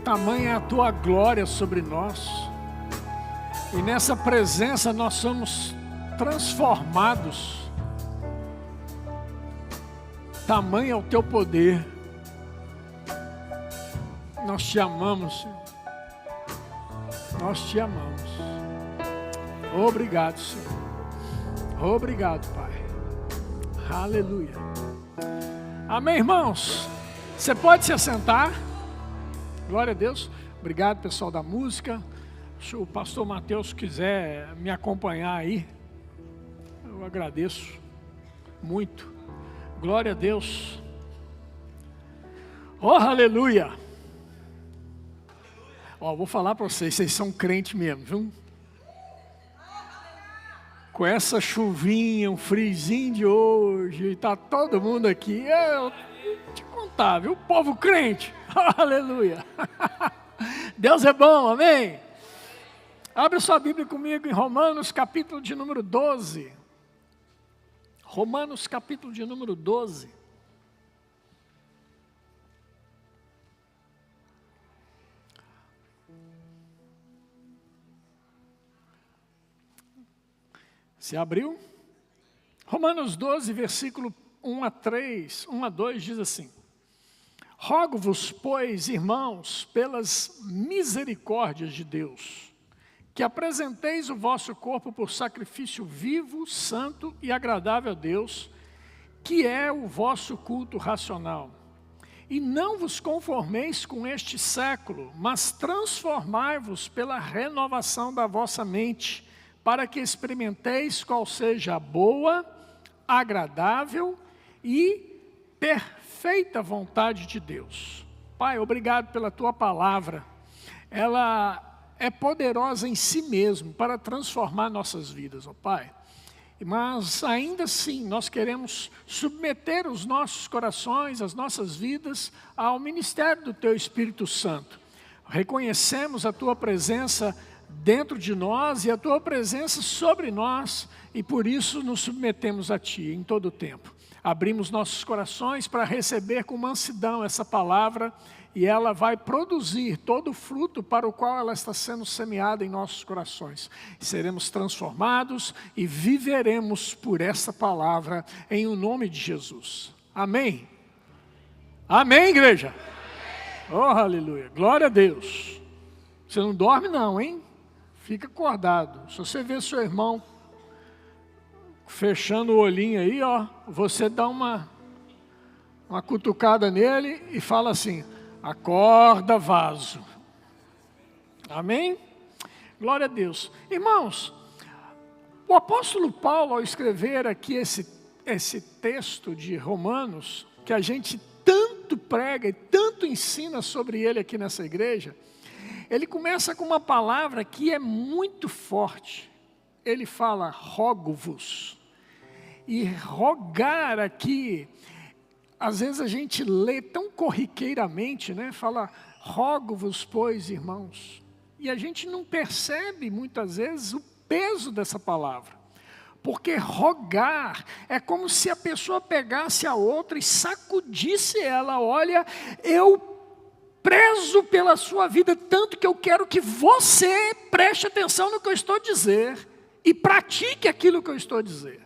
Tamanha é a tua glória sobre nós. E nessa presença nós somos transformados. Tamanho é o teu poder. Nós te amamos, Senhor. Nós te amamos. Obrigado, Senhor. Obrigado, Pai. Aleluia. Amém, irmãos? Você pode se assentar? Glória a Deus. Obrigado, pessoal da música. Se o pastor Mateus quiser me acompanhar aí, eu agradeço muito. Glória a Deus. Oh, aleluia. Ó, vou falar para vocês são crentes mesmo, viu? Com essa chuvinha, um frizinho de hoje, tá todo mundo aqui. Eu vou te contar, viu? Povo crente. Aleluia. Deus é bom, amém? Abre sua Bíblia comigo em Romanos, capítulo de número 12. Romanos, capítulo de número 12. Você abriu? Romanos 12, versículo 1 a 2 diz assim: Rogo-vos, pois, irmãos, pelas misericórdias de Deus, que apresenteis o vosso corpo por sacrifício vivo, santo e agradável a Deus, que é o vosso culto racional. E não vos conformeis com este século, mas transformai-vos pela renovação da vossa mente, para que experimenteis qual seja a boa, agradável e perfeita vontade de Deus. Pai, obrigado pela tua palavra. Ela é poderosa em si mesmo para transformar nossas vidas, ó Pai. Mas ainda assim nós queremos submeter os nossos corações, as nossas vidas ao ministério do teu Espírito Santo. Reconhecemos a tua presença dentro de nós e a tua presença sobre nós, e por isso nos submetemos a ti em todo o tempo. Abrimos nossos corações para receber com mansidão essa palavra, e ela vai produzir todo o fruto para o qual ela está sendo semeada em nossos corações. Seremos transformados e viveremos por essa palavra em o nome de Jesus. Amém? Amém, igreja? Oh, aleluia, glória a Deus. Você não dorme não, hein? Fica acordado. Se você vê seu irmão fechando o olhinho aí, ó, você dá uma cutucada nele e fala assim: acorda, vaso. Amém? Glória a Deus. Irmãos, o apóstolo Paulo, ao escrever aqui esse texto de Romanos, que a gente tanto prega e tanto ensina sobre ele aqui nessa igreja, ele começa com uma palavra que é muito forte. Ele fala, rogo-vos. E rogar aqui, às vezes a gente lê tão corriqueiramente, né? Fala, rogo-vos, pois, irmãos. E a gente não percebe, muitas vezes, o peso dessa palavra. Porque rogar é como se a pessoa pegasse a outra e sacudisse ela. Olha, eu prezo pela sua vida, tanto que eu quero que você preste atenção no que eu estou a dizer e pratique aquilo que eu estou a dizer.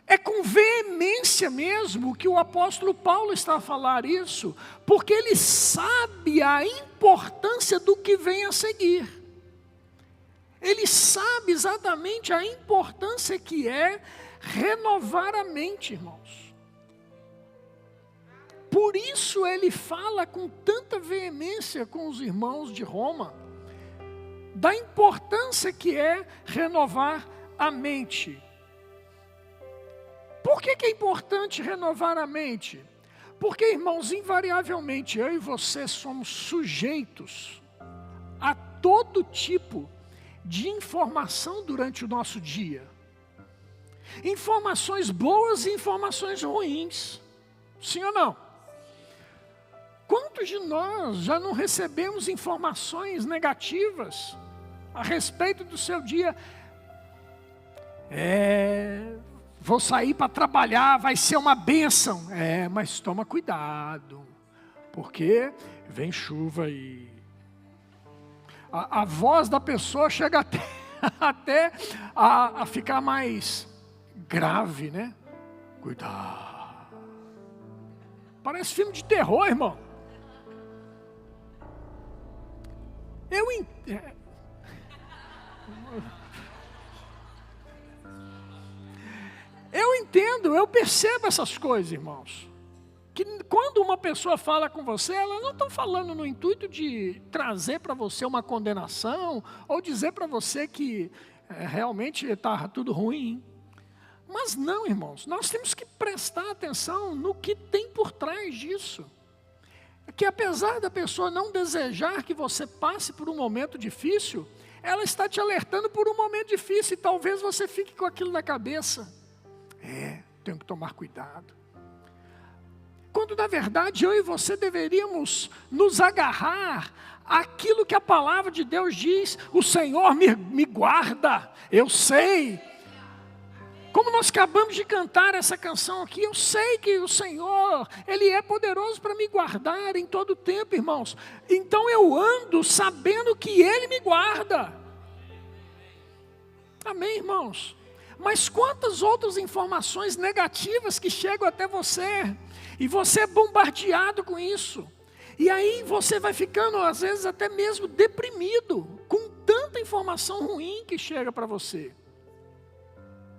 É com veemência mesmo que o apóstolo Paulo está a falar isso, porque ele sabe a importância do que vem a seguir. Ele sabe exatamente a importância que é renovar a mente, irmãos. Por isso ele fala com tanta veemência com os irmãos de Roma, da importância que é renovar a mente. Por que é importante renovar a mente? Porque, irmãos, invariavelmente eu e você somos sujeitos a todo tipo de informação durante o nosso dia. Informações boas e informações ruins. Sim ou não? Quantos de nós já não recebemos informações negativas a respeito do seu dia? Vou sair para trabalhar, vai ser uma bênção. Mas toma cuidado, porque vem chuva e a voz da pessoa chega até a ficar mais grave, né? Cuidado. Parece filme de terror, irmão. Eu entendo, eu percebo essas coisas, irmãos. Que quando uma pessoa fala com você, ela não está falando no intuito de trazer para você uma condenação, ou dizer para você que realmente está tudo ruim. Mas não, irmãos, nós temos que prestar atenção no que tem por trás disso. Que apesar da pessoa não desejar que você passe por um momento difícil, ela está te alertando por um momento difícil, e talvez você fique com aquilo na cabeça. Tenho que tomar cuidado. Quando na verdade eu e você deveríamos nos agarrar àquilo que a palavra de Deus diz: o Senhor me guarda, eu sei. Como nós acabamos de cantar essa canção aqui, eu sei que o Senhor, Ele é poderoso para me guardar em todo tempo, irmãos. Então eu ando sabendo que Ele me guarda. Amém, irmãos? Mas quantas outras informações negativas que chegam até você, e você é bombardeado com isso. E aí você vai ficando, às vezes, até mesmo deprimido, com tanta informação ruim que chega para você.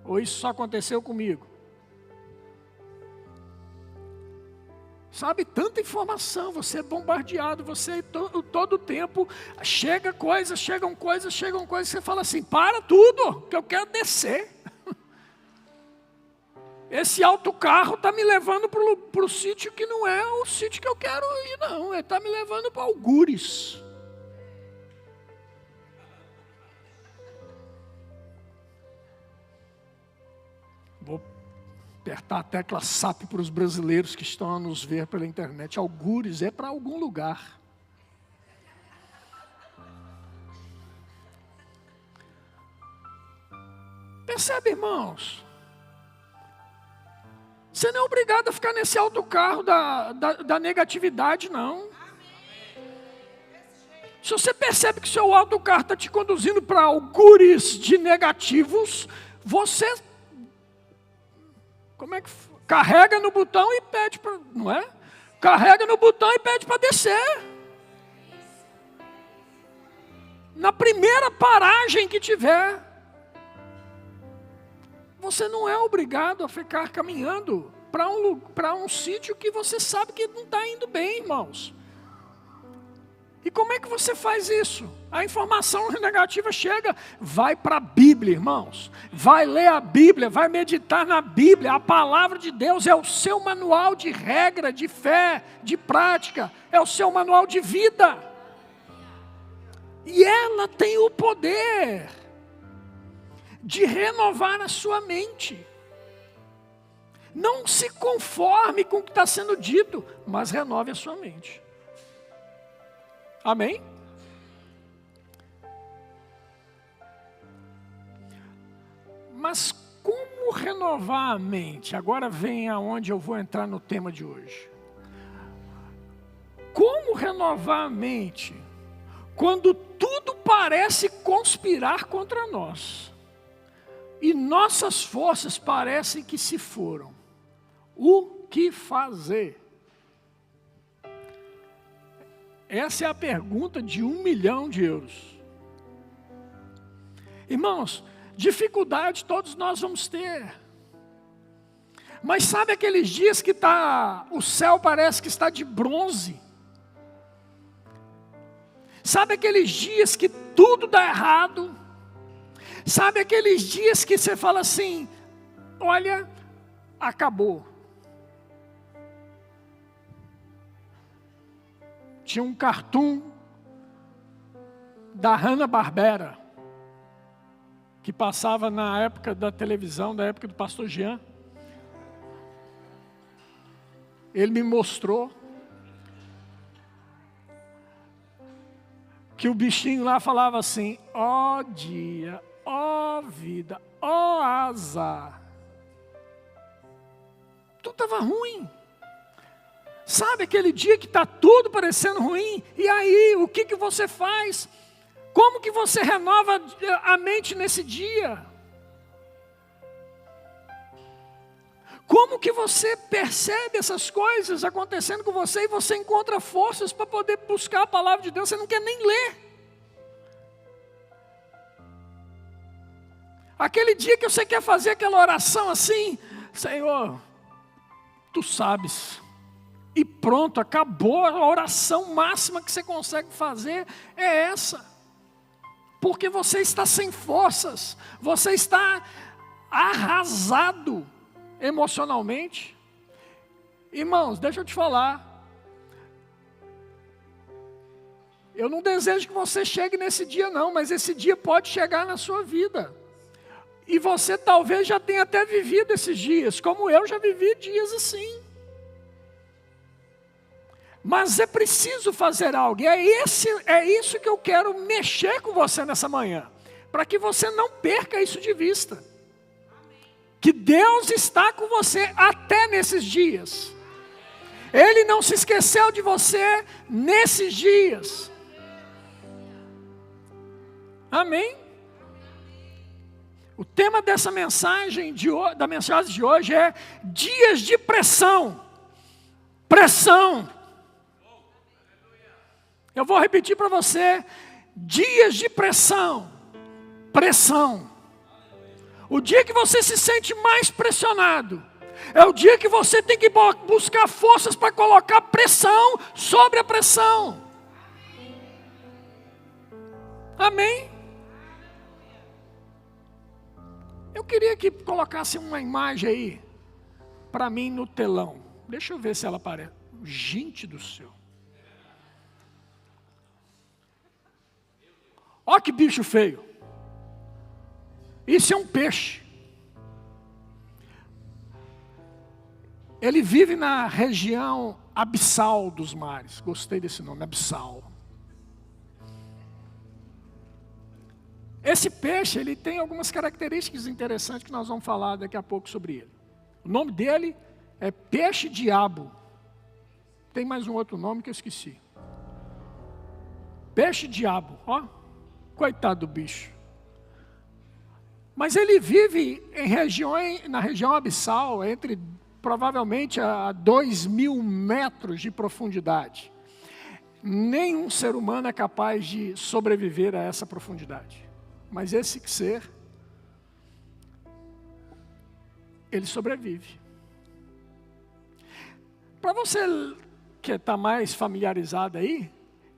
Ou isso só aconteceu comigo? Sabe, tanta informação, você é bombardeado, você todo o tempo, chegam coisas, você fala assim: para tudo, que eu quero descer. Esse autocarro está me levando para o sítio que não é o sítio que eu quero ir, não. Ele está me levando para Algures. Vou apertar a tecla SAP para os brasileiros que estão a nos ver pela internet. Algures é para algum lugar. Percebe, irmãos? Você não é obrigado a ficar nesse autocarro da negatividade, não. Se você percebe que seu autocarro está te conduzindo para algures de negativos, você carrega no botão e pede para, não é? Carrega no botão e pede para descer. Na primeira paragem que tiver. Você não é obrigado a ficar caminhando para um sítio que você sabe que não está indo bem, irmãos. E como é que você faz isso? A informação negativa chega, vai para a Bíblia, irmãos. Vai ler a Bíblia, vai meditar na Bíblia. A palavra de Deus é o seu manual de regra, de fé, de prática. É o seu manual de vida. E ela tem o poder de renovar a sua mente. Não se conforme com o que está sendo dito, mas renove a sua mente. Amém? Mas como renovar a mente? Agora vem aonde eu vou entrar no tema de hoje. Como renovar a mente quando tudo parece conspirar contra nós? E nossas forças parecem que se foram. O que fazer? Essa é a pergunta de 1 milhão de euros. Irmãos, dificuldade todos nós vamos ter. Mas sabe aqueles dias que o céu parece que está de bronze? Sabe aqueles dias que tudo dá errado? Sabe aqueles dias que você fala assim: olha, acabou. Tinha um cartoon da Hanna-Barbera, que passava na época da televisão, da época do pastor Jean. Ele me mostrou que o bichinho lá falava assim: ó dia, ó vida, ó azar. Tudo estava ruim. Sabe aquele dia que está tudo parecendo ruim? E aí, o que você faz? Como que você renova a mente nesse dia? Como que você percebe essas coisas acontecendo com você e você encontra forças para poder buscar a palavra de Deus? Você não quer nem ler. Aquele dia que você quer fazer aquela oração assim, Senhor, Tu sabes. E pronto, acabou. A oração máxima que você consegue fazer é essa. Porque você está sem forças. Você está arrasado emocionalmente. Irmãos, deixa eu te falar. Eu não desejo que você chegue nesse dia não, mas esse dia pode chegar na sua vida. E você talvez já tenha até vivido esses dias, como eu já vivi dias assim. Mas é preciso fazer algo, e é isso que eu quero mexer com você nessa manhã, para que você não perca isso de vista. Que Deus está com você até nesses dias. Ele não se esqueceu de você nesses dias. Amém? O tema dessa mensagem da mensagem de hoje é dias de pressão. Pressão. Eu vou repetir para você, dias de pressão. Pressão. O dia que você se sente mais pressionado, é o dia que você tem que buscar forças para colocar pressão sobre a pressão. Amém? Eu queria que colocasse uma imagem aí, para mim no telão. Deixa eu ver se ela aparece. Gente do céu. Olha que bicho feio. Isso é um peixe. Ele vive na região abissal dos mares. Gostei desse nome, abissal. Esse peixe, ele tem algumas características interessantes que nós vamos falar daqui a pouco sobre ele. O nome dele é peixe-diabo. Tem mais um outro nome que eu esqueci. Peixe-diabo, ó. Coitado do bicho. Mas ele vive na região abissal, provavelmente a 2.000 metros de profundidade. Nenhum ser humano é capaz de sobreviver a essa profundidade. Mas esse ser, ele sobrevive. Para você que está mais familiarizado aí,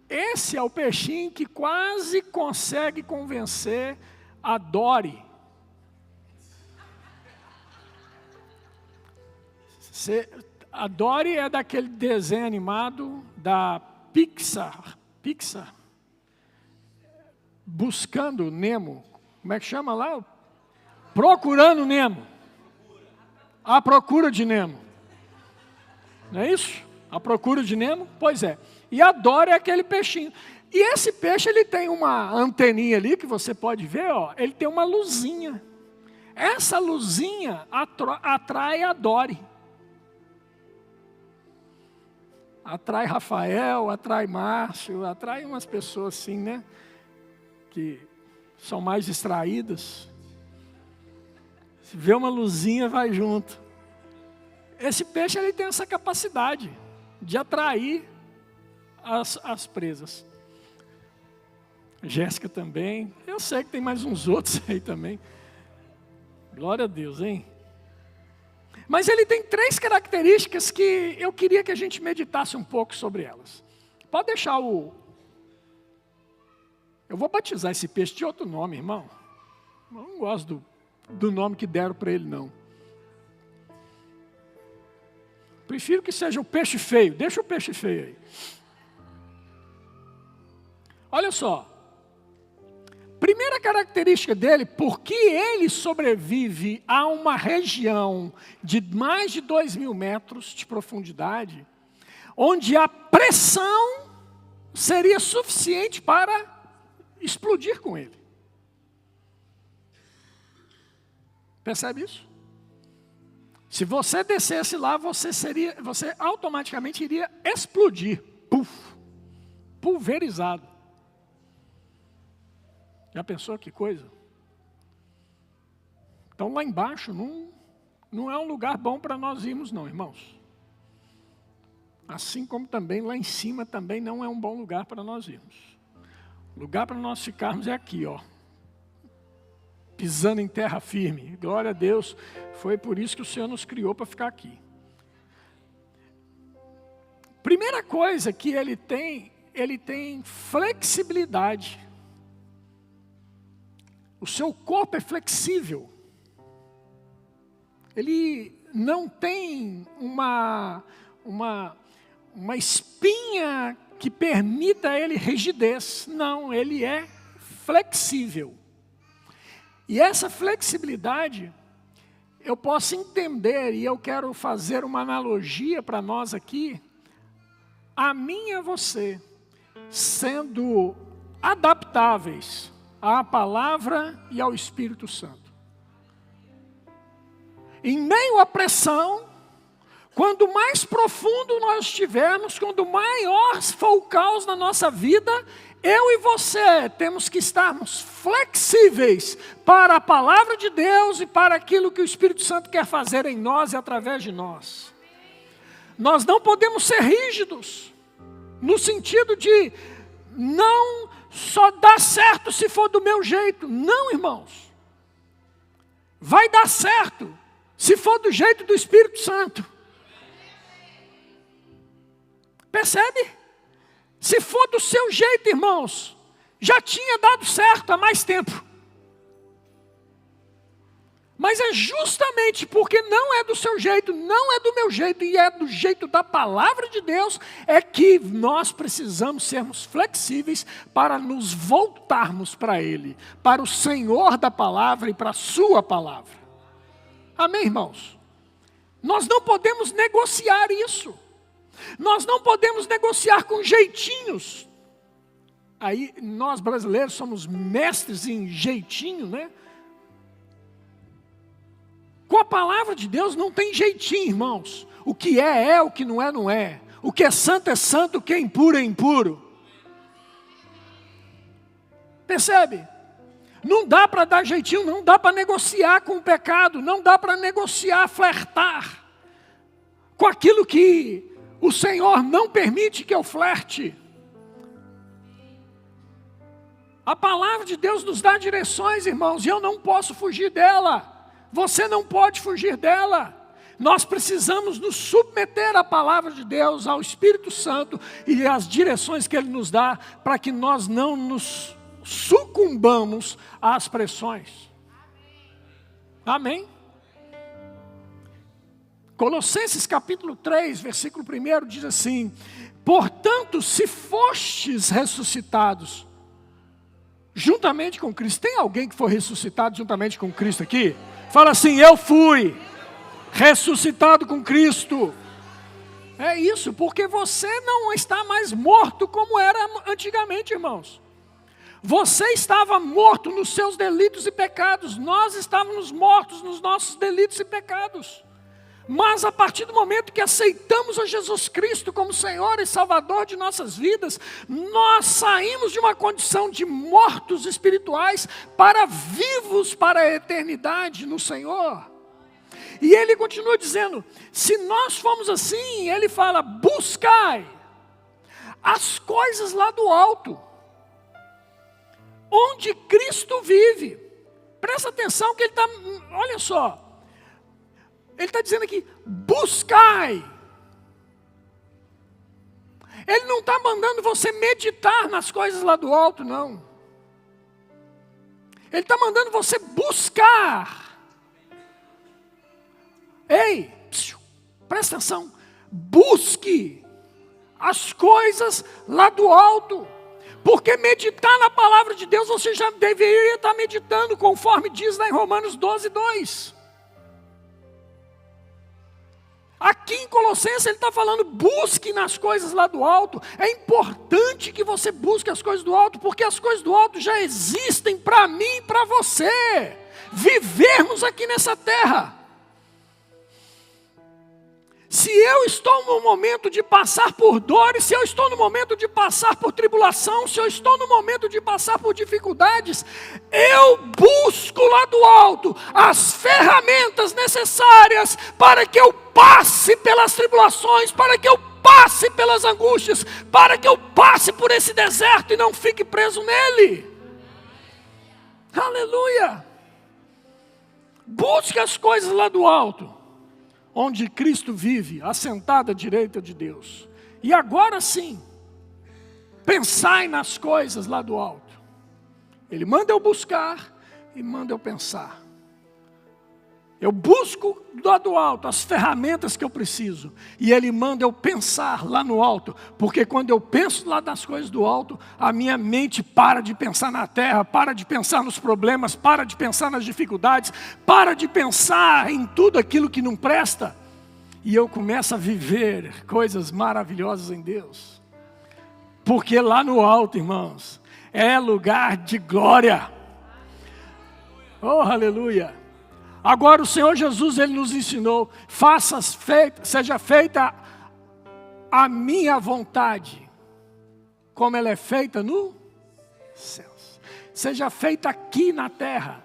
esse é o peixinho que quase consegue convencer a Dory. A Dory é daquele desenho animado da Pixar. Buscando Nemo. Como é que chama lá? Procurando Nemo. A procura de Nemo. Não é isso? A procura de Nemo? Pois é. E a Dory é aquele peixinho. E esse peixe, ele tem uma anteninha ali, que você pode ver, ó. Ele tem uma luzinha. Essa luzinha atrai a Dory. Atrai Rafael, atrai Márcio, atrai umas pessoas assim, né? Que são mais distraídas. Se vê uma luzinha, vai junto. Esse peixe, ele tem essa capacidade de atrair as presas. Jéssica também. Eu sei que tem mais uns outros aí também. Glória a Deus, hein? Mas ele tem 3 características que eu queria que a gente meditasse um pouco sobre elas. Pode deixar Eu vou batizar esse peixe de outro nome, irmão. Eu não gosto do nome que deram para ele, não. Prefiro que seja o peixe feio. Deixa o peixe feio aí. Olha só. Primeira característica dele, porque ele sobrevive a uma região de mais de 2.000 metros de profundidade, onde a pressão seria suficiente para explodir com ele. Percebe isso? Se você descesse lá, você automaticamente iria explodir. Puf, pulverizado. Já pensou que coisa? Então lá embaixo não é um lugar bom para nós irmos não, irmãos. Assim como também lá em cima também não é um bom lugar para nós irmos. O lugar para nós ficarmos é aqui, ó. Pisando em terra firme. Glória a Deus. Foi por isso que o Senhor nos criou para ficar aqui. Primeira coisa que ele tem flexibilidade. O seu corpo é flexível. Ele não tem uma espinha que permita a ele rigidez. Não, ele é flexível. E essa flexibilidade, eu posso entender, e eu quero fazer uma analogia para nós aqui, a mim e a você, sendo adaptáveis à palavra e ao Espírito Santo. Em meio à pressão, quando mais profundo nós estivermos, quando maior for o caos na nossa vida, eu e você temos que estarmos flexíveis para a palavra de Deus e para aquilo que o Espírito Santo quer fazer em nós e através de nós. Nós não podemos ser rígidos, no sentido de não só dar certo se for do meu jeito. Não, irmãos. Vai dar certo se for do jeito do Espírito Santo. Percebe? Se for do seu jeito, irmãos, já tinha dado certo há mais tempo. Mas é justamente porque não é do seu jeito, não é do meu jeito, e é do jeito da palavra de Deus, é que nós precisamos sermos flexíveis para nos voltarmos para Ele, para o Senhor da palavra e para a sua palavra. Amém, irmãos? Nós não podemos negociar isso. Nós não podemos negociar com jeitinhos. Aí nós brasileiros somos mestres em jeitinho, né? Com a palavra de Deus não tem jeitinho, irmãos. O que é, o que não é, não é. O que é santo, o que é impuro, é impuro. Percebe? Não dá para dar jeitinho, não dá para negociar com o pecado, não dá para negociar, flertar com aquilo que o Senhor não permite que eu flerte. A palavra de Deus nos dá direções, irmãos, e eu não posso fugir dela. Você não pode fugir dela. Nós precisamos nos submeter à palavra de Deus, ao Espírito Santo e às direções que Ele nos dá, para que nós não nos sucumbamos às pressões. Amém? Colossenses capítulo 3, versículo 1 diz assim: portanto, se fostes ressuscitados juntamente com Cristo. Tem alguém que foi ressuscitado juntamente com Cristo aqui? Fala assim: eu fui ressuscitado com Cristo. É isso, porque você não está mais morto como era antigamente, irmãos. Você estava morto nos seus delitos e pecados. Nós estávamos mortos nos nossos delitos e pecados. Mas a partir do momento que aceitamos a Jesus Cristo como Senhor e Salvador de nossas vidas, nós saímos de uma condição de mortos espirituais para vivos para a eternidade no Senhor. E ele continua dizendo, se nós formos assim, ele fala, buscai as coisas lá do alto, onde Cristo vive. Presta atenção que ele está, olha só, ele está dizendo aqui, buscai. Ele não está mandando você meditar nas coisas lá do alto, não. Ele está mandando você buscar. Ei, presta atenção, busque as coisas lá do alto. Porque meditar na palavra de Deus, você já deveria estar meditando, conforme diz lá em Romanos 12, 2. Aqui em Colossenses ele está falando, busque nas coisas lá do alto. É importante que você busque as coisas do alto, porque as coisas do alto já existem para mim e para você. Vivermos aqui nessa terra. Se eu estou no momento de passar por dores, se eu estou no momento de passar por tribulação, se eu estou no momento de passar por dificuldades, eu busco lá do alto as ferramentas necessárias para que eu passe pelas tribulações, para que eu passe pelas angústias, para que eu passe por esse deserto e não fique preso nele. Aleluia! Busque as coisas lá do alto, onde Cristo vive, assentado à direita de Deus. E agora sim, pensai nas coisas lá do alto. Ele manda eu buscar e manda eu pensar. Eu busco lá do alto as ferramentas que eu preciso. E Ele manda eu pensar lá no alto. Porque quando eu penso lá das coisas do alto, a minha mente para de pensar na terra, para de pensar nos problemas, para de pensar nas dificuldades, para de pensar em tudo aquilo que não presta. E eu começo a viver coisas maravilhosas em Deus. Porque lá no alto, irmãos, é lugar de glória. Oh, aleluia! Agora o Senhor Jesus, Ele nos ensinou, seja feita a minha vontade, como ela é feita no céus. Seja feita aqui na terra,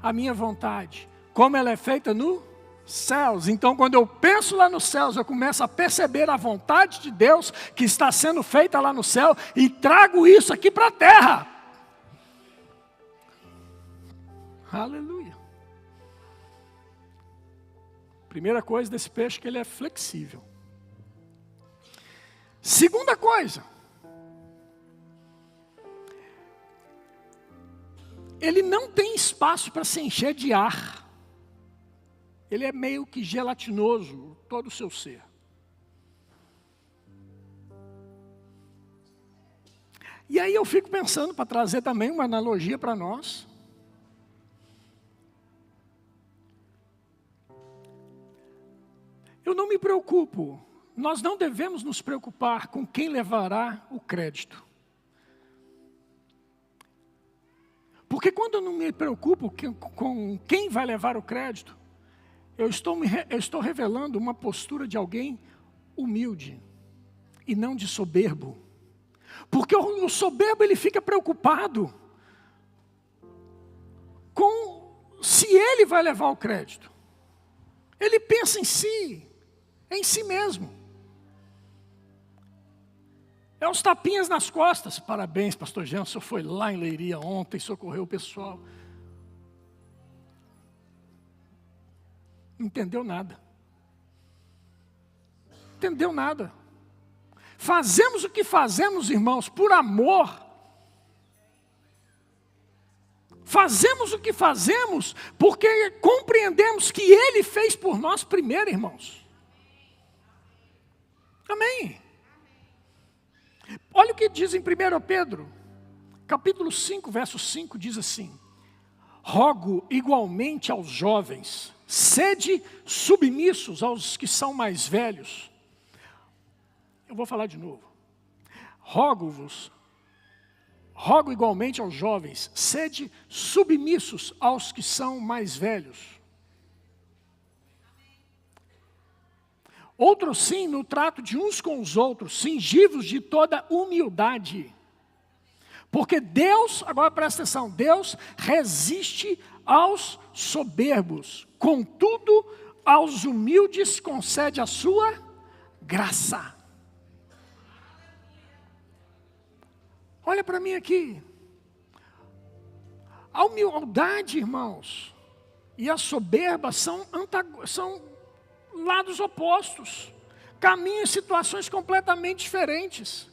a minha vontade, como ela é feita no céus. Então quando eu penso lá nos céus, eu começo a perceber a vontade de Deus, que está sendo feita lá no céu, e trago isso aqui para a terra. Aleluia. Primeira coisa desse peixe, que ele é flexível. Segunda coisa, ele não tem espaço para se encher de ar. Ele é meio que gelatinoso, todo o seu ser. E aí eu fico pensando, para trazer também uma analogia para nós. Eu não me preocupo, nós não devemos nos preocupar com quem levará o crédito. Porque quando eu não me preocupo com quem vai levar o crédito, eu estou revelando uma postura de alguém humilde e não de soberbo. Porque o soberbo, ele fica preocupado com se ele vai levar o crédito. Ele pensa em si mesmo. É os tapinhas nas costas. Parabéns, pastor Jean, o senhor foi lá em Leiria ontem, socorreu o pessoal. Não entendeu nada. Entendeu nada. Fazemos o que fazemos, irmãos, por amor. Fazemos o que fazemos porque compreendemos que Ele fez por nós primeiro, irmãos. Amém. Olha o que diz em 1 Pedro, capítulo 5, verso 5, diz assim: rogo igualmente aos jovens, sede submissos aos que são mais velhos. Eu vou falar de novo. Rogo igualmente aos jovens, sede submissos aos que são mais velhos. Outros sim, no trato de uns com os outros, cingivos de toda humildade. Porque Deus, agora presta atenção, Deus resiste aos soberbos, contudo, aos humildes concede a sua graça. Olha para mim aqui. A humildade, irmãos, e a soberba são lados opostos. Caminham em situações completamente diferentes.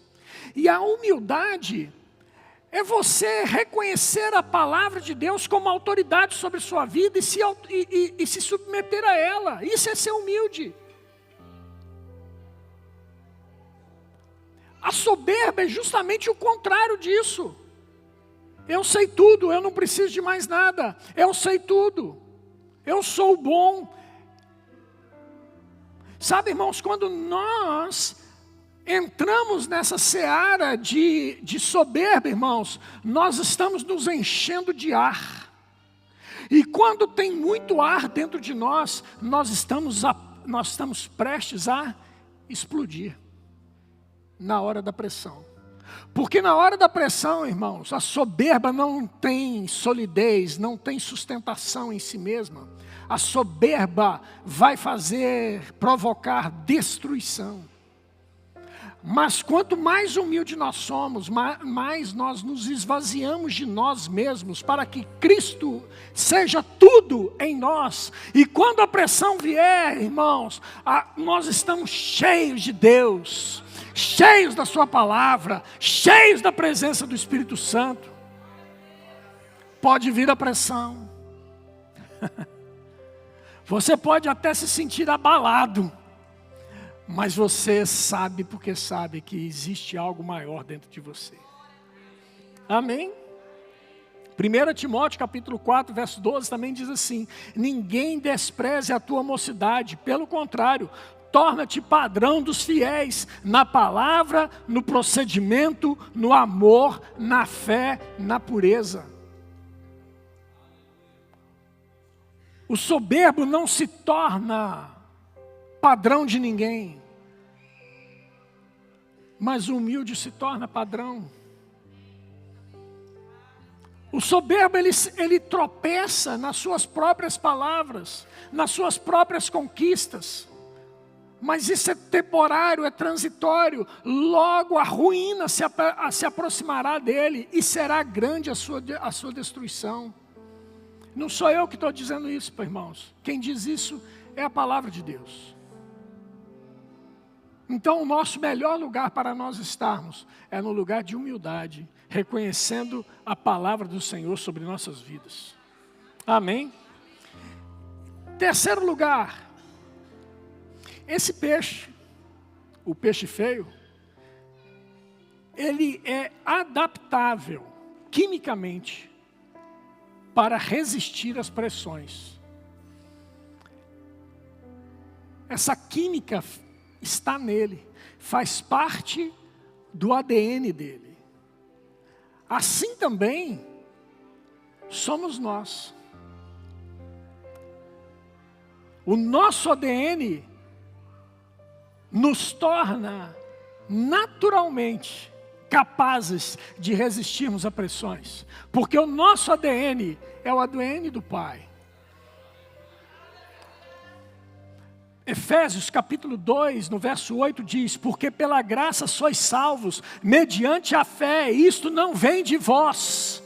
E a humildade é você reconhecer a palavra de Deus como autoridade sobre sua vida e se submeter a ela. Isso é ser humilde. A soberba é justamente o contrário disso. Eu sei tudo, eu não preciso de mais nada. Eu sei tudo. Eu sou bom. Sabe, irmãos, quando nós entramos nessa seara de soberba, irmãos, nós estamos nos enchendo de ar. E quando tem muito ar dentro de nós, nós estamos nós estamos prestes a explodir na hora da pressão. Porque na hora da pressão, irmãos, a soberba não tem solidez, não tem sustentação em si mesma. A soberba vai provocar destruição. Mas quanto mais humilde nós somos, mais nós nos esvaziamos de nós mesmos, para que Cristo seja tudo em nós. E quando a pressão vier, irmãos, nós estamos cheios de Deus, cheios da sua palavra, cheios da presença do Espírito Santo. Pode vir a pressão. Você pode até se sentir abalado, mas você sabe, porque sabe que existe algo maior dentro de você. Amém? 1 Timóteo capítulo 4, verso 12 também diz assim: ninguém despreze a tua mocidade, pelo contrário, torna-te padrão dos fiéis, na palavra, no procedimento, no amor, na fé, na pureza. O soberbo não se torna padrão de ninguém, mas o humilde se torna padrão. O soberbo, ele tropeça nas suas próprias palavras, nas suas próprias conquistas, mas isso é temporário, é transitório. Logo a ruína se aproximará dele e será grande a sua destruição. Não sou eu que estou dizendo isso, irmãos. Quem diz isso é a palavra de Deus. Então o nosso melhor lugar para nós estarmos é no lugar de humildade, reconhecendo a palavra do Senhor sobre nossas vidas. Amém? Terceiro lugar, esse peixe, o peixe feio, ele é adaptável quimicamente para resistir às pressões. Essa química está nele, faz parte do ADN dele. Assim também somos nós. O nosso ADN nos torna naturalmente capazes de resistirmos a pressões, porque o nosso ADN é o ADN do Pai. Efésios capítulo 2, no verso 8 diz: porque pela graça sois salvos, mediante a fé, isto não vem de vós,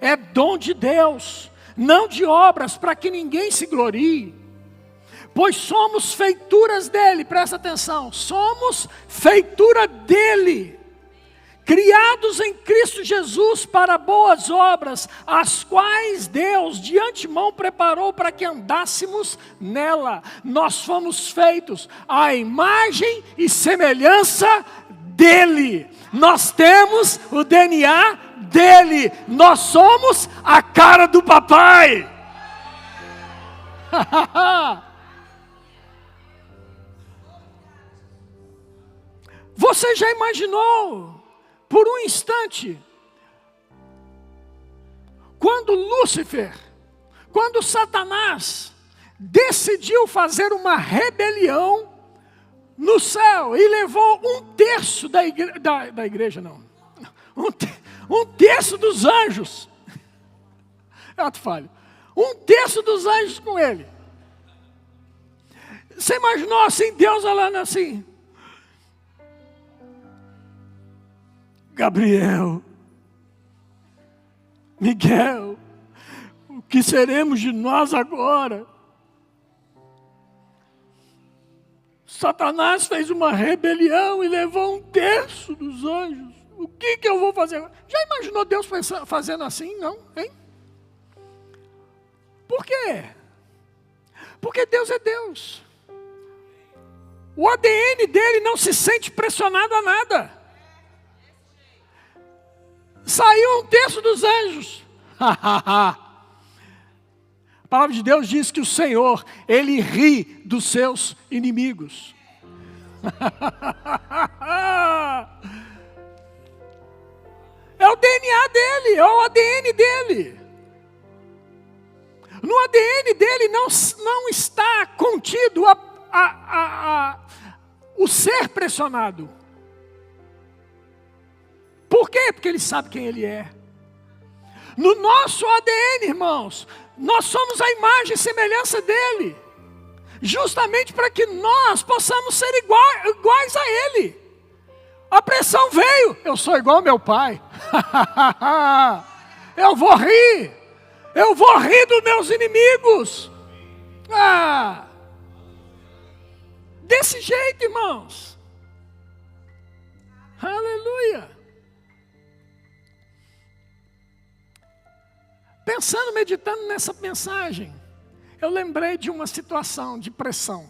é dom de Deus, não de obras, para que ninguém se glorie. Pois somos feituras dele, presta atenção, somos feitura dele, criados em Cristo Jesus para boas obras, as quais Deus de antemão preparou para que andássemos nela. Nós fomos feitos à imagem e semelhança dele. Nós temos o DNA dele. Nós somos a cara do papai. Você já imaginou, por um instante, quando Lúcifer, quando Satanás decidiu fazer uma rebelião no céu e levou um terço da igreja, não, um terço dos anjos, um terço dos anjos com ele. Você imaginou assim, Deus falando assim: Gabriel, Miguel, o que seremos de nós agora? Satanás fez uma rebelião e levou um terço dos anjos. O que eu vou fazer? Já imaginou Deus fazendo assim? Não, hein? Por quê? Porque Deus é Deus. O ADN dele não se sente pressionado a nada. Saiu um terço dos anjos. A palavra de Deus diz que o Senhor, Ele ri dos seus inimigos. É o DNA dele, é o ADN dele. No ADN dele não está contido o ser pressionado. Por quê? Porque ele sabe quem ele é. No nosso ADN, irmãos, nós somos a imagem e semelhança dele. Justamente para que nós possamos ser iguais a ele. A pressão veio, eu sou igual ao meu pai. Eu vou rir dos meus inimigos. Desse jeito, irmãos. Aleluia. Pensando, meditando nessa mensagem, eu lembrei de uma situação de pressão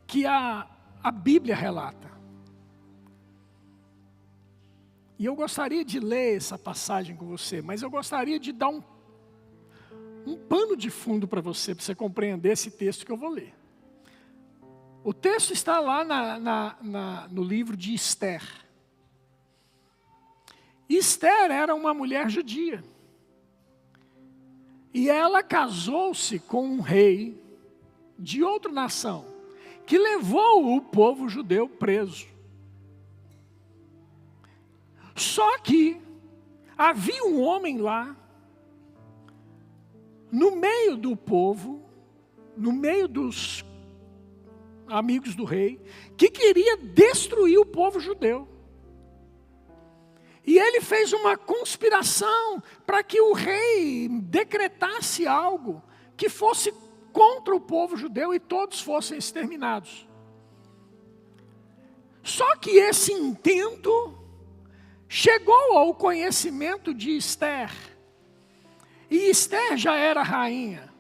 que a Bíblia relata. E eu gostaria de ler essa passagem com você, mas eu gostaria de dar um pano de fundo para você compreender esse texto que eu vou ler. O texto está lá no livro de Esther. Esther era uma mulher judia. E ela casou-se com um rei de outra nação, que levou o povo judeu preso. Só que havia um homem lá, no meio do povo, no meio dos amigos do rei, que queria destruir o povo judeu. E ele fez uma conspiração para que o rei decretasse algo que fosse contra o povo judeu e todos fossem exterminados. Só que esse intento chegou ao conhecimento de Esther. E Esther já era rainha.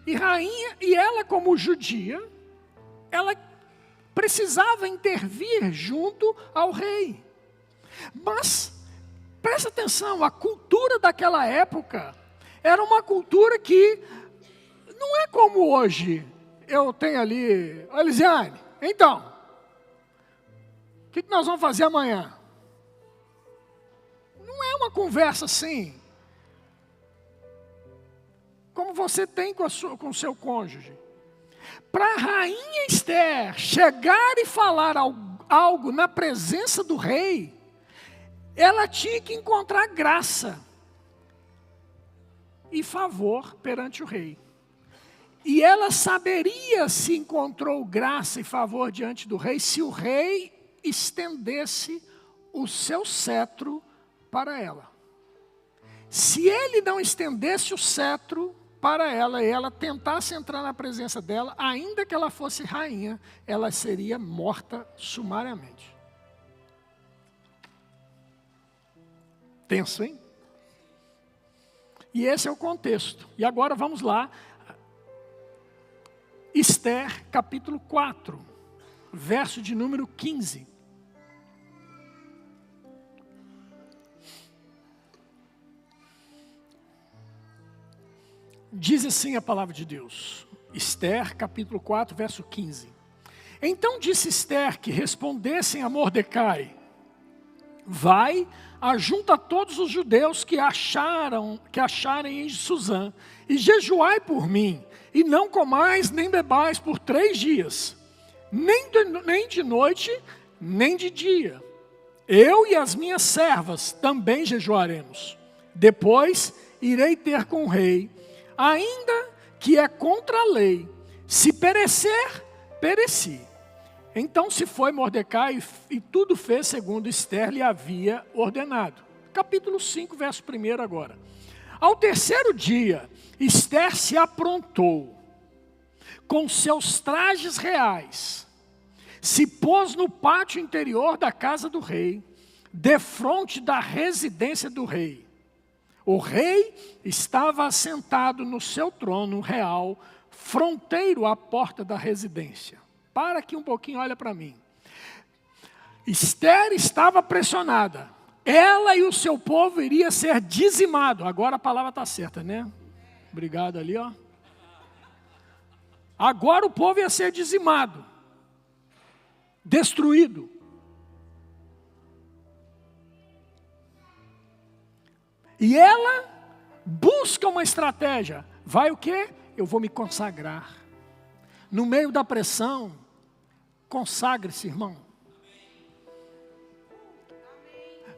E ela, como judia, ela precisava intervir junto ao rei. Mas, presta atenção, a cultura daquela época era uma cultura que não é como hoje. Eu tenho ali, Elisiane, então, o que nós vamos fazer amanhã? Não é uma conversa assim, como você tem com o seu cônjuge. Para a rainha Esther chegar e falar algo na presença do rei, ela tinha que encontrar graça e favor perante o rei. E ela saberia se encontrou graça e favor diante do rei, se o rei estendesse o seu cetro para ela. Se ele não estendesse o cetro para ela e ela tentasse entrar na presença dela, ainda que ela fosse rainha, ela seria morta sumariamente. Tenso, hein? E esse é o contexto. E agora vamos lá. Esther, capítulo 4, verso de número 15. Diz assim a palavra de Deus. Esther, capítulo 4, verso 15. Então disse Esther que respondessem a Mordecai: vai, ajunta todos os judeus que acharem em Suzã, e jejuai por mim, e não comais nem bebais por 3 dias, nem de noite, nem de dia. Eu e as minhas servas também jejuaremos. Depois irei ter com o rei, ainda que é contra a lei. Se perecer, pereci. Então se foi Mordecai e tudo fez segundo Esther lhe havia ordenado. Capítulo 5, verso 1 agora. Ao terceiro dia, Esther se aprontou com seus trajes reais, se pôs no pátio interior da casa do rei, defronte da residência do rei. O rei estava assentado no seu trono real, fronteiro à porta da residência. Para aqui um pouquinho, olha para mim. Esther estava pressionada. Ela e o seu povo iria ser dizimado. Agora a palavra está certa, né? Obrigado ali, ó. Agora o povo ia ser dizimado. Destruído. E ela busca uma estratégia. Vai o quê? Eu vou me consagrar. No meio da pressão, consagre-se, irmão.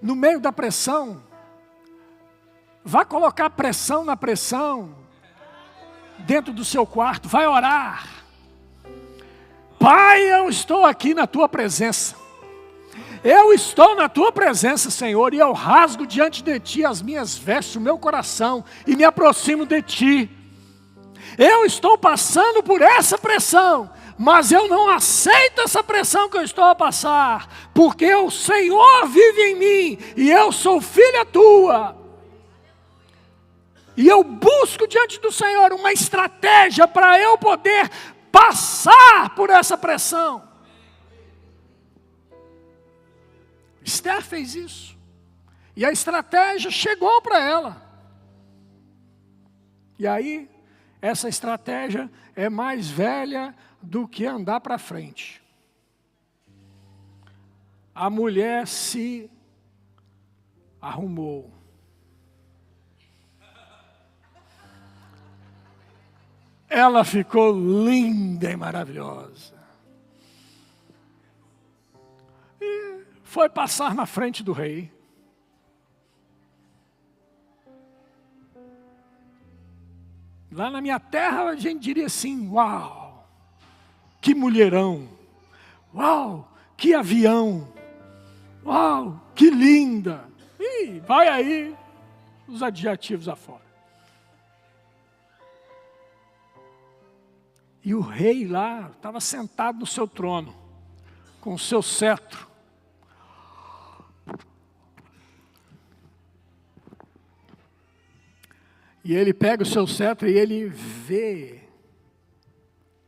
No meio da pressão, vá colocar pressão na pressão, dentro do seu quarto, vai orar. Pai, eu estou aqui na tua presença. Eu estou na tua presença, Senhor, e eu rasgo diante de ti as minhas vestes, o meu coração, e me aproximo de ti. Eu estou passando por essa pressão, mas eu não aceito essa pressão que eu estou a passar, porque o Senhor vive em mim, e eu sou filha tua. E eu busco diante do Senhor uma estratégia para eu poder passar por essa pressão. Esther fez isso. E a estratégia chegou para ela. E aí, essa estratégia é mais velha do que andar para frente. A mulher se arrumou. Ela ficou linda e maravilhosa. E foi passar na frente do rei. Lá na minha terra a gente diria assim: uau, que mulherão, uau, que avião, uau, que linda. E vai aí os adjetivos afora. E o rei lá estava sentado no seu trono, com o seu cetro. E ele pega o seu cetro e ele vê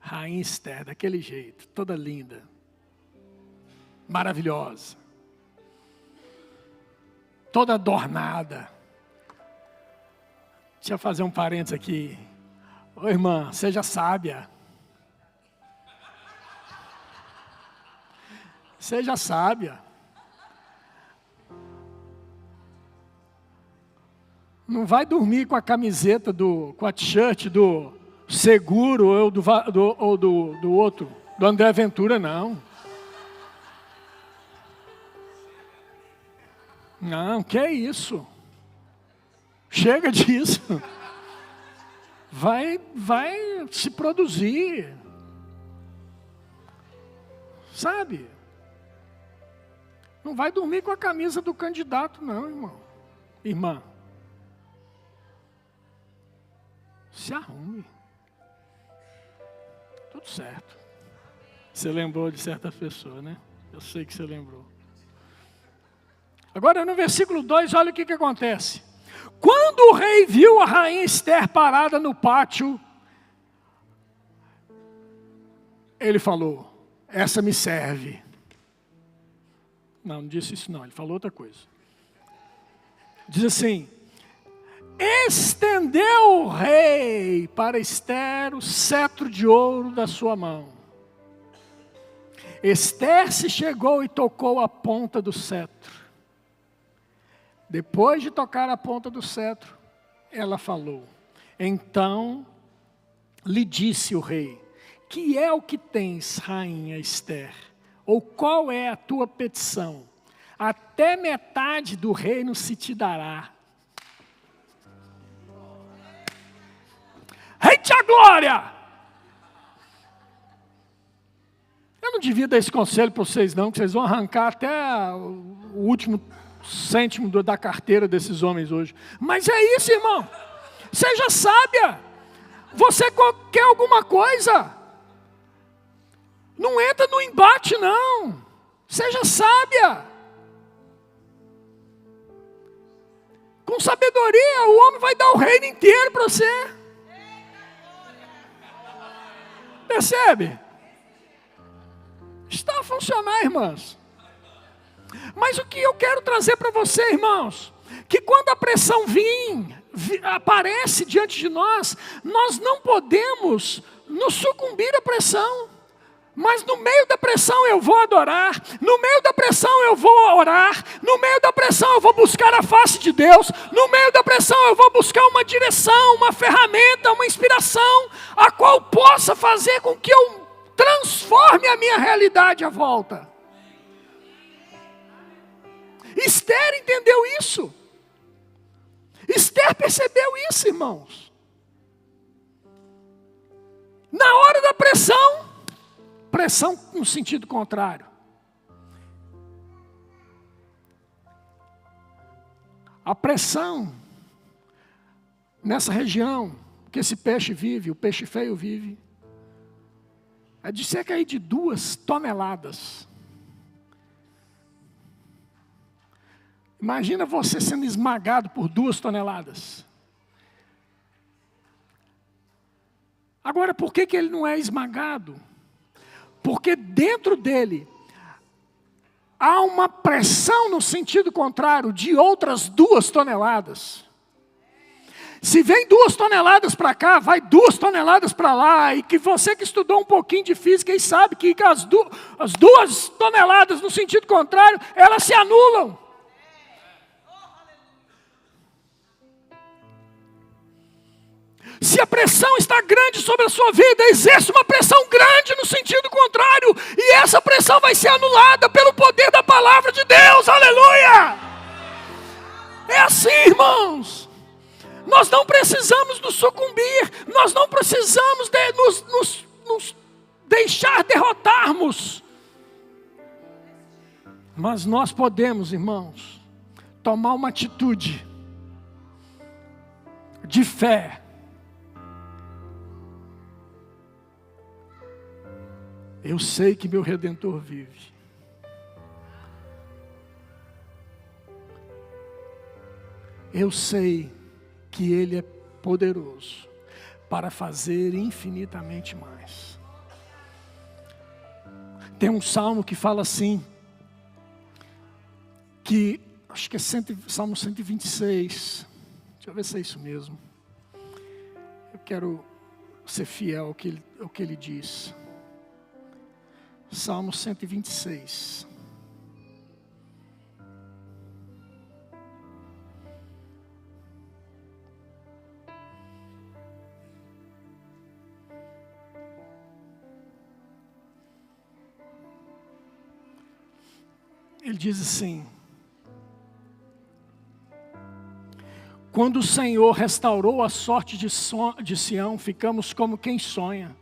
Rainha Esther daquele jeito, toda linda, maravilhosa, toda adornada. Deixa eu fazer um parênteses aqui. Ô irmã, seja sábia. Seja sábia. Não vai dormir com a camiseta, com a t-shirt do Seguro ou do outro, do André Ventura, não. Não, que é isso? Chega disso. Vai se produzir. Sabe? Não vai dormir com a camisa do candidato, não, irmão. Irmã. Se arrume. Tudo certo. Você lembrou de certa pessoa, né? Eu sei que você lembrou. Agora, no versículo 2, olha o que acontece. Quando o rei viu a rainha Esther parada no pátio, ele falou: essa me serve. Não disse isso não, ele falou outra coisa. Diz assim: estendeu o rei para Esther o cetro de ouro da sua mão. Esther se chegou e tocou a ponta do cetro. Depois de tocar a ponta do cetro, ela falou. Então lhe disse o rei: que é o que tens, rainha Esther? Ou qual é a tua petição? Até metade do reino se te dará. Rei-te a glória! Eu não devia dar esse conselho para vocês não, que vocês vão arrancar até o último cêntimo da carteira desses homens hoje. Mas é isso, irmão. Seja sábia. Você quer alguma coisa? Não entra no embate, não. Seja sábia. Com sabedoria, o homem vai dar o reino inteiro para você. Percebe? Está a funcionar, irmãos. Mas o que eu quero trazer para você, irmãos, que quando a pressão aparece diante de nós, nós não podemos nos sucumbir à pressão. Mas no meio da pressão eu vou adorar, no meio da pressão eu vou orar, no meio da pressão eu vou buscar a face de Deus, no meio da pressão eu vou buscar uma direção, uma ferramenta, uma inspiração, a qual possa fazer com que eu transforme a minha realidade à volta. Esther entendeu isso. Esther percebeu isso, irmãos. Na hora da pressão no sentido contrário. A pressão nessa região que esse peixe vive, o peixe feio vive, é de cerca aí de 2 toneladas. Imagina você sendo esmagado por 2 toneladas. Agora, por que ele não é esmagado? Porque dentro dele há uma pressão no sentido contrário de outras 2 toneladas. Se vem 2 toneladas para cá, vai 2 toneladas para lá. E que você que estudou um pouquinho de física e sabe que as 2 toneladas no sentido contrário, elas se anulam. Se a pressão está grande sobre a sua vida, exerce uma pressão grande no sentido contrário. E essa pressão vai ser anulada pelo poder da palavra de Deus. Aleluia! É assim, irmãos. Nós não precisamos nos sucumbir. Nós não precisamos nos deixar derrotarmos. Mas nós podemos, irmãos, tomar uma atitude de fé. Eu sei que meu Redentor vive. Eu sei que Ele é poderoso para fazer infinitamente mais. Tem um salmo que fala assim, que acho que é Salmo 126. Deixa eu ver se é isso mesmo. Eu quero ser fiel ao que ele diz. Salmo 126. Ele diz assim: quando o Senhor restaurou a sorte de Sião, ficamos como quem sonha.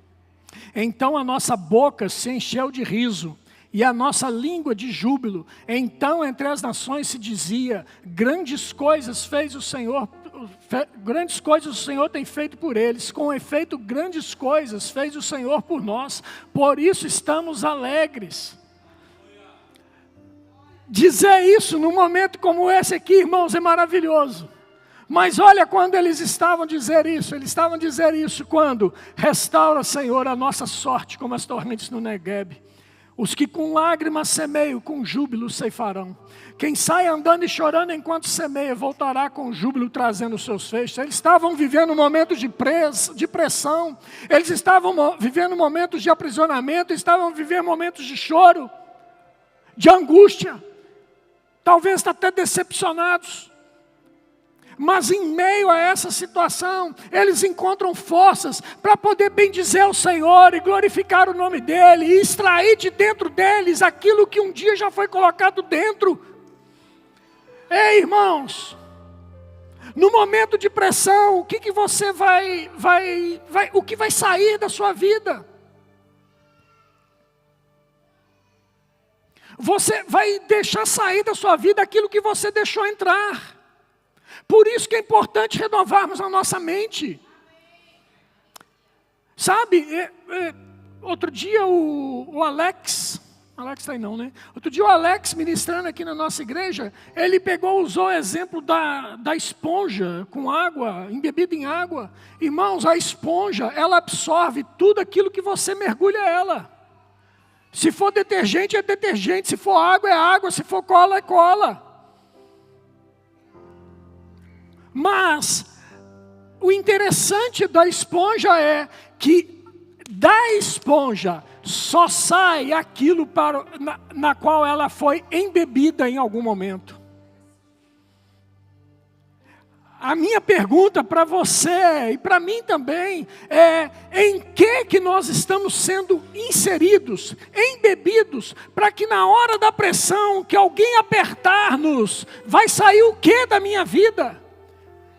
Então a nossa boca se encheu de riso, e a nossa língua de júbilo. Então entre as nações se dizia: grandes coisas fez o Senhor, grandes coisas o Senhor tem feito por eles. Com efeito, grandes coisas fez o Senhor por nós, por isso estamos alegres. Dizer isso num momento como esse aqui, irmãos, é maravilhoso. Mas olha quando eles estavam dizer isso. Eles estavam dizer isso quando restaura, Senhor, a nossa sorte como as tormentes no Negueb. Os que com lágrimas semeiam, com júbilo ceifarão. Quem sai andando e chorando enquanto semeia, voltará com júbilo trazendo os seus feixes. Eles estavam vivendo momentos de pressão. Eles estavam vivendo momentos de aprisionamento. Estavam vivendo momentos de choro, de angústia. Talvez até decepcionados. Mas em meio a essa situação, eles encontram forças para poder bendizer o Senhor e glorificar o nome dEle, e extrair de dentro deles aquilo que um dia já foi colocado dentro. Ei, irmãos, no momento de pressão, o que você o que vai sair da sua vida? Você vai deixar sair da sua vida aquilo que você deixou entrar. Por isso que é importante renovarmos a nossa mente. Sabe, outro dia o Alex está aí não, né? Outro dia o Alex, ministrando aqui na nossa igreja, ele usou o exemplo da esponja com água, embebida em água. Irmãos, a esponja, ela absorve tudo aquilo que você mergulha ela. Se for detergente, é detergente. Se for água, é água. Se for cola, é cola. Mas o interessante da esponja é que da esponja só sai aquilo na qual ela foi embebida em algum momento. A minha pergunta para você e para mim também é: em que nós estamos sendo inseridos, embebidos, para que na hora da pressão, que alguém apertar-nos, vai sair o que da minha vida?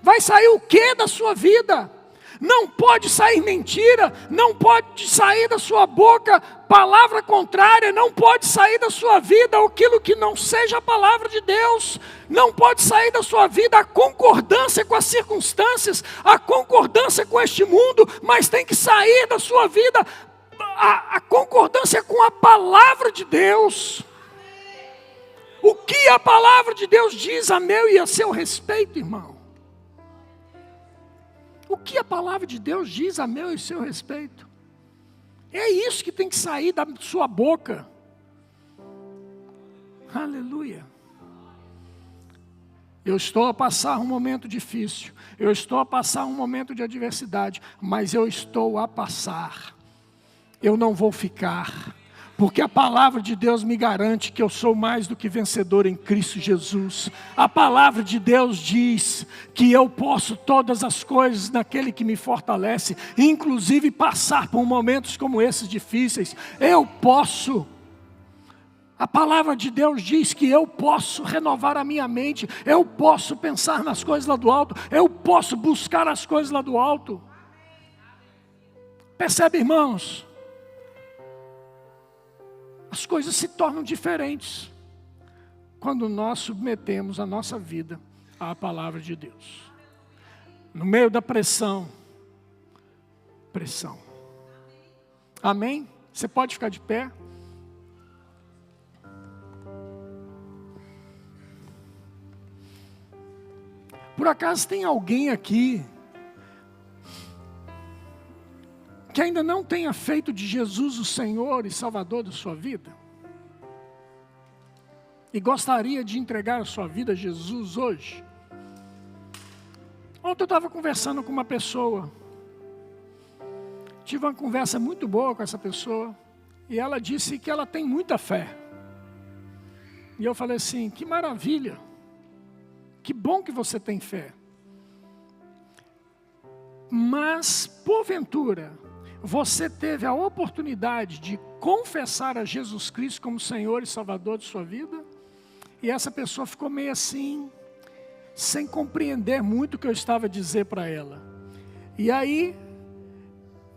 Vai sair o que da sua vida? Não pode sair mentira, não pode sair da sua boca palavra contrária, não pode sair da sua vida aquilo que não seja a palavra de Deus, não pode sair da sua vida a concordância com as circunstâncias, a concordância com este mundo, mas tem que sair da sua vida a concordância com a palavra de Deus. O que a palavra de Deus diz a meu e a seu respeito, irmão? O que a palavra de Deus diz a meu e seu respeito? É isso que tem que sair da sua boca. Aleluia. Eu estou a passar um momento difícil, eu estou a passar um momento de adversidade, mas eu estou a passar. Eu não vou ficar, porque a palavra de Deus me garante que eu sou mais do que vencedor em Cristo Jesus. A palavra de Deus diz que eu posso todas as coisas naquele que me fortalece, inclusive passar por momentos como esses difíceis. Eu posso. A palavra de Deus diz que eu posso renovar a minha mente, eu posso pensar nas coisas lá do alto, eu posso buscar as coisas lá do alto. Percebe, irmãos? As coisas se tornam diferentes quando nós submetemos a nossa vida à palavra de Deus. No meio da pressão. Amém? Você pode ficar de pé? Por acaso tem alguém aqui que ainda não tenha feito de Jesus o Senhor e Salvador da sua vida? E gostaria de entregar a sua vida a Jesus hoje? Ontem eu estava conversando com uma pessoa. Tive uma conversa muito boa com essa pessoa. E ela disse que ela tem muita fé. E eu falei assim: que maravilha. Que bom que você tem fé. Mas, porventura, você teve a oportunidade de confessar a Jesus Cristo como Senhor e Salvador de sua vida? E essa pessoa ficou meio assim, sem compreender muito o que eu estava a dizer para ela. E aí,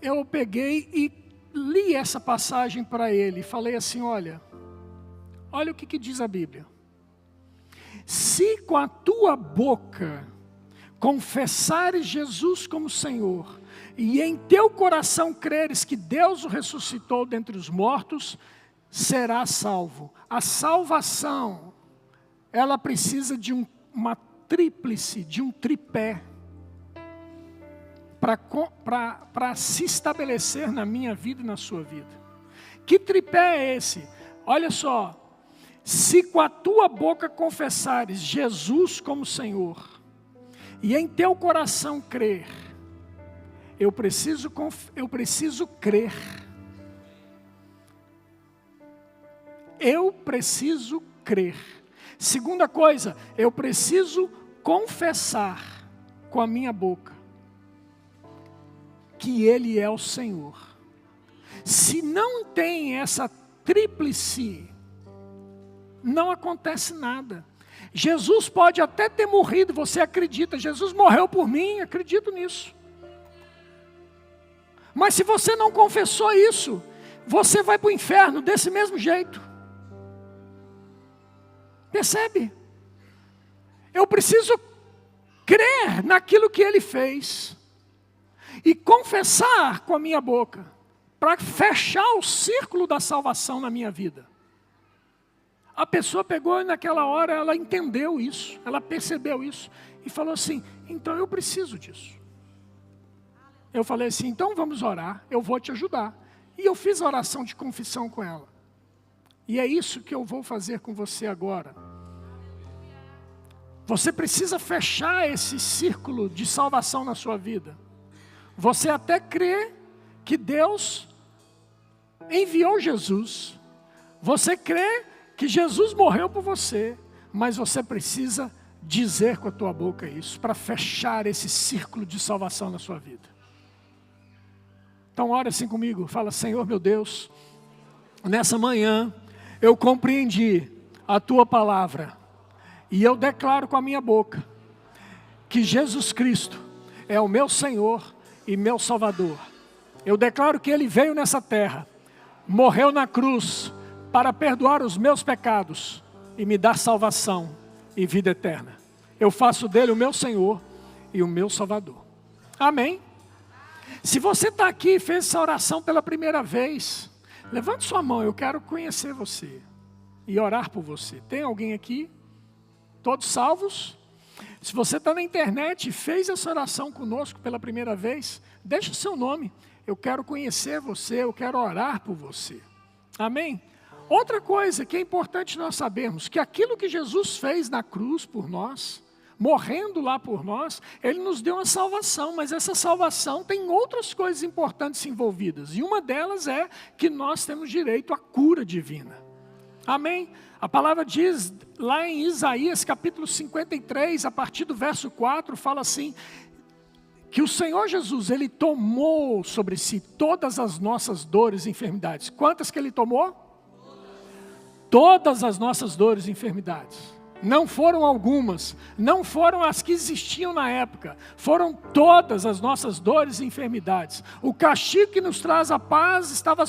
eu peguei e li essa passagem para ele. E falei assim: olha o que diz a Bíblia. Se com a tua boca confessares Jesus como Senhor, e em teu coração creres que Deus o ressuscitou dentre os mortos, serás salvo. A salvação, ela precisa de uma tríplice, de um tripé, para se estabelecer na minha vida e na sua vida. Que tripé é esse? Olha só. Se com a tua boca confessares Jesus como Senhor, e em teu coração crer, eu preciso crer. Eu preciso crer. Segunda coisa, eu preciso confessar com a minha boca que Ele é o Senhor. Se não tem essa tríplice, não acontece nada. Jesus pode até ter morrido, você acredita, Jesus morreu por mim, acredito nisso. Mas se você não confessou isso, você vai para o inferno desse mesmo jeito. Percebe? Eu preciso crer naquilo que Ele fez e confessar com a minha boca, para fechar o círculo da salvação na minha vida. A pessoa pegou e naquela hora ela entendeu isso, ela percebeu isso e falou assim: então eu preciso disso. Eu falei assim: então vamos orar, eu vou te ajudar. E eu fiz a oração de confissão com ela. E é isso que eu vou fazer com você agora. Você precisa fechar esse círculo de salvação na sua vida. Você até crê que Deus enviou Jesus. Você crê que Jesus morreu por você, mas você precisa dizer com a tua boca isso, para fechar esse círculo de salvação na sua vida. Então ora assim comigo, fala: Senhor meu Deus, nessa manhã eu compreendi a tua palavra, e eu declaro com a minha boca, que Jesus Cristo é o meu Senhor e meu Salvador. Eu declaro que Ele veio nessa terra, morreu na cruz, para perdoar os meus pecados, e me dar salvação e vida eterna. Eu faço dele o meu Senhor e o meu Salvador. Amém? Se você está aqui e fez essa oração pela primeira vez, levante sua mão, eu quero conhecer você e orar por você. Tem alguém aqui? Todos salvos? Se você está na internet e fez essa oração conosco pela primeira vez, deixa o seu nome. Eu quero conhecer você, eu quero orar por você. Amém? Outra coisa que é importante nós sabermos, que aquilo que Jesus fez na cruz por nós, morrendo lá por nós, Ele nos deu uma salvação, mas essa salvação tem outras coisas importantes envolvidas, e uma delas é que nós temos direito à cura divina. Amém? A palavra diz lá em Isaías capítulo 53, a partir do verso 4, fala assim, que o Senhor Jesus, Ele tomou sobre si todas as nossas dores e enfermidades. Quantas que Ele tomou? Todas as nossas dores e enfermidades. Não foram algumas, não foram as que existiam na época, foram todas as nossas dores e enfermidades. O castigo que nos traz a paz estava